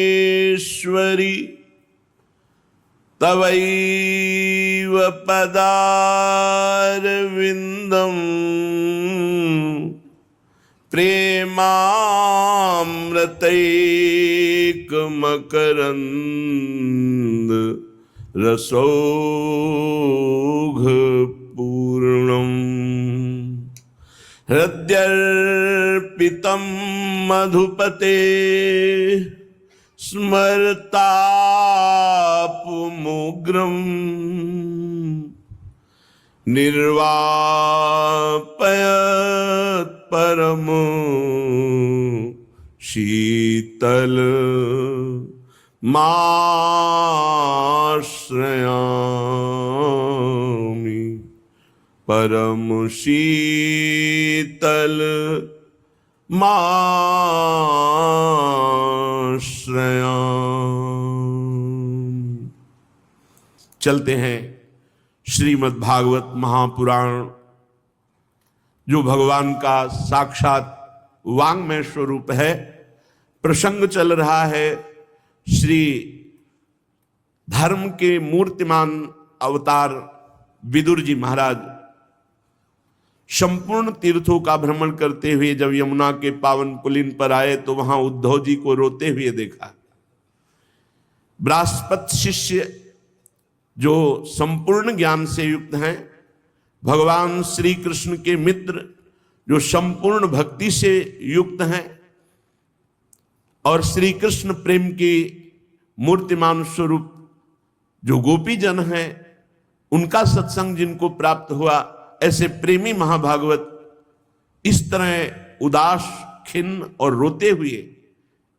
वृंदावनेश्वरी तवैव पदारविन्दं प्रेमामृतैकमकरन्द रसौघपूर्णम् हृद्यर्पितं मधुपते स्मरतापमुग्रं निर्वापयत् परम शीतल माश्रयामि परम शीतल माश्रयामि। चलते हैं श्रीमद् भागवत महापुराण, जो भगवान का साक्षात वांग्मय स्वरूप है। प्रसंग चल रहा है श्री धर्म के मूर्तिमान अवतार विदुर जी महाराज संपूर्ण तीर्थों का भ्रमण करते हुए जब यमुना के पावन पुलिन पर आए तो वहां उद्धव जी को रोते हुए देखा। बृहस्पति शिष्य जो संपूर्ण ज्ञान से युक्त हैं, भगवान श्री कृष्ण के मित्र जो संपूर्ण भक्ति से युक्त हैं और श्री कृष्ण प्रेम की मूर्तिमान स्वरूप जो गोपी जन हैं, उनका सत्संग जिनको प्राप्त हुआ, ऐसे प्रेमी महाभागवत इस तरह उदास, खिन्न और रोते हुए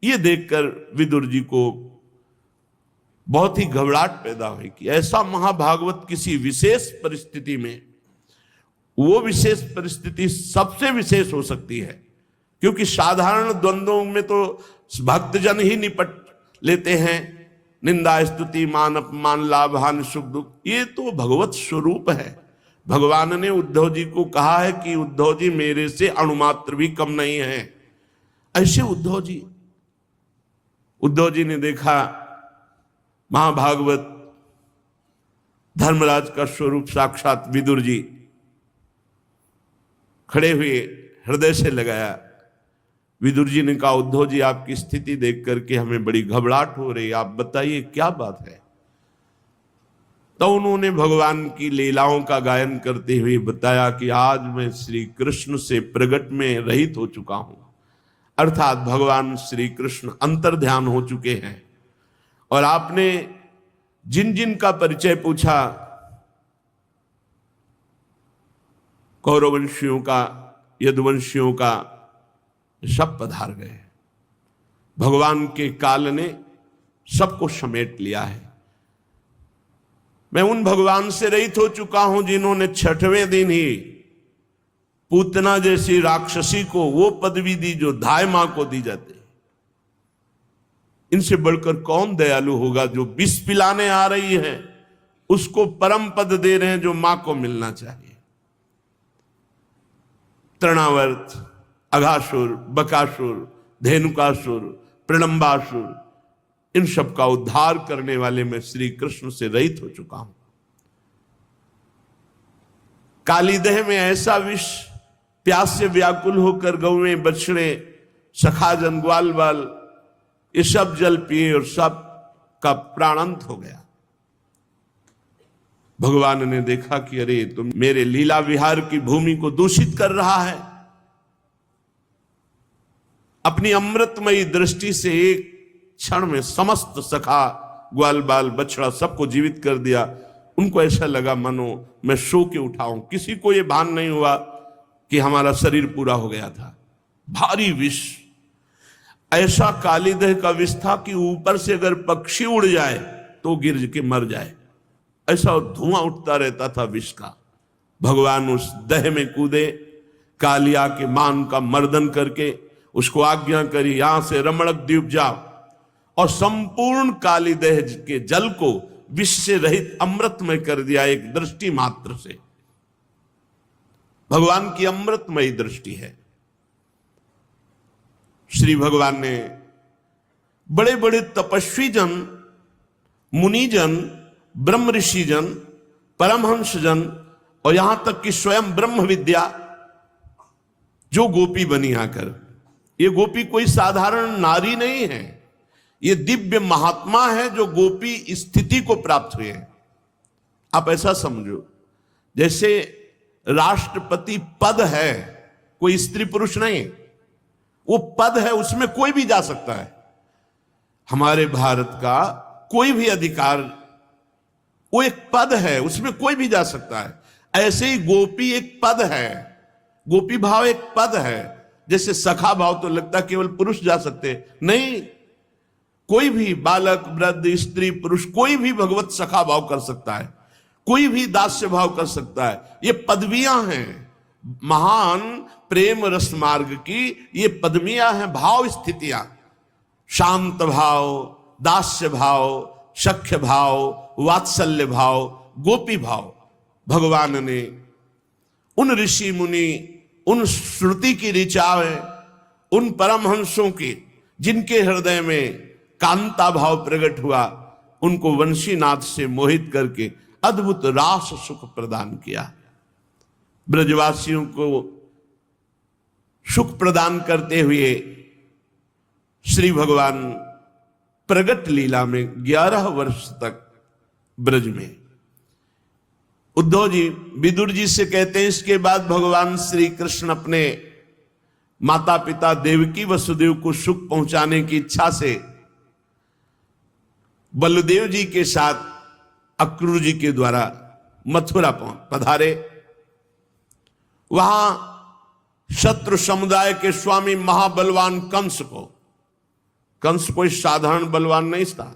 ये देखकर विदुर जी को बहुत ही घबराहट पैदा हुई कि ऐसा महाभागवत किसी विशेष परिस्थिति में, वो विशेष परिस्थिति सबसे विशेष हो सकती है, क्योंकि साधारण द्वंद्वों में तो भक्तजन ही निपट लेते हैं, निंदा स्तुति मान अपमान लाभ हानि सुख दुख, ये तो भगवत स्वरूप है। भगवान ने उद्धव जी को कहा है कि उद्धव जी मेरे से अणुमात्र भी कम नहीं है। ऐसे उद्धव जी ने देखा महाभागवत धर्मराज का स्वरूप साक्षात विदुर जी खड़े हुए, हृदय से लगाया। विदुर जी ने कहा, उद्धव जी आपकी स्थिति देख करके हमें बड़ी घबराहट हो रही है, आप बताइए क्या बात है। तो उन्होंने भगवान की लीलाओं का गायन करते हुए बताया कि आज मैं श्री कृष्ण से प्रगट में रहित हो चुका हूं, अर्थात भगवान श्री कृष्ण अंतर्ध्यान हो चुके हैं। और आपने जिन जिन का परिचय पूछा, कौरववंशियों का, यदुवंशियों का, सब पधार गए। भगवान के काल ने सबको समेट लिया है। मैं उन भगवान से रहित हो चुका हूं जिन्होंने छठवें दिन ही पूतना जैसी राक्षसी को वो पदवी दी जो धाय मां को दी जाती है। इनसे बढ़कर कौन दयालु होगा जो विष पिलाने आ रही है उसको परम पद दे रहे हैं जो मां को मिलना चाहिए। तृणावर्त, अघासुर, बकासुर, धेनुकासुर, प्रलंबासुर, इन सब का उद्धार करने वाले मैं श्री कृष्ण से रहित हो चुका हूं। कालीदेह में ऐसा विष प्यास से व्याकुल होकर गौएं, बछड़े, सखाजन, ग्वाल बाल ये सब जल पिए और सब का प्राणांत हो गया। भगवान ने देखा कि अरे तुम मेरे लीला विहार की भूमि को दूषित कर रहा है। अपनी अमृतमयी दृष्टि से एक क्षण में समस्त सखा, ग्वाल बाल, बछड़ा सबको जीवित कर दिया। उनको ऐसा लगा मानो मैं सो के उठाऊं। किसी को यह भान नहीं हुआ कि हमारा शरीर पूरा हो गया था। भारी विष, ऐसा कालीदेह का विष था कि ऊपर से अगर पक्षी उड़ जाए तो गिर के मर जाए, ऐसा धुआं उठता रहता था विष का। भगवान उस दह में कूदे, कालिया के मान का मर्दन करके उसको आज्ञा करी यहां से रमणक द्वीप जाओ, और संपूर्ण कालीदेह के जल को विष से रहित अमृतमय कर दिया एक दृष्टि मात्र से। भगवान की अमृतमयी दृष्टि है। श्री भगवान ने बड़े बड़े तपस्वी जन, मुनिजन, ब्रह्म ऋषि जन, परमहंस जन और यहां तक कि स्वयं ब्रह्म विद्या जो गोपी बनी आकर, ये गोपी कोई साधारण नारी नहीं है, ये दिव्य महात्मा है जो गोपी स्थिति को प्राप्त हुए हैं। आप ऐसा समझो जैसे राष्ट्रपति पद है, कोई स्त्री पुरुष नहीं, वो पद है, उसमें कोई भी जा सकता है। हमारे भारत का कोई भी अधिकार, वो एक पद है, उसमें कोई भी जा सकता है। ऐसे ही गोपी एक पद है, गोपी भाव एक पद है। जैसे सखा भाव तो लगता केवल पुरुष जा सकते, नहीं, कोई भी बालक, वृद्ध, स्त्री, पुरुष, कोई भी भगवत सखा भाव कर सकता है, कोई भी दास्य भाव कर सकता है। ये पदवियां हैं, महान प्रेम रस मार्ग की ये पदवियां हैं, भाव स्थितियां। शांत भाव, दास्य भाव, सख्य भाव, वात्सल्य भाव, गोपी भाव भगवान ने उन ऋषि मुनि, उन श्रुति की ऋचाएं, उन परमहंसों की जिनके हृदय में कांता भाव प्रकट हुआ, उनको वंशीनाथ से मोहित करके अद्भुत रास सुख प्रदान किया। ब्रजवासियों को सुख प्रदान करते हुए श्री भगवान प्रगट लीला में 11 वर्ष तक ब्रज में। उद्धव जी विदुर जी से कहते हैं, इसके बाद भगवान श्री कृष्ण अपने माता पिता देवकी वसुदेव को सुख पहुंचाने की इच्छा से बलदेव जी के साथ अक्रूर जी के द्वारा मथुरा पधारे। वहां शत्रु समुदाय के स्वामी महाबलवान कंस कोई साधारण बलवान नहीं था,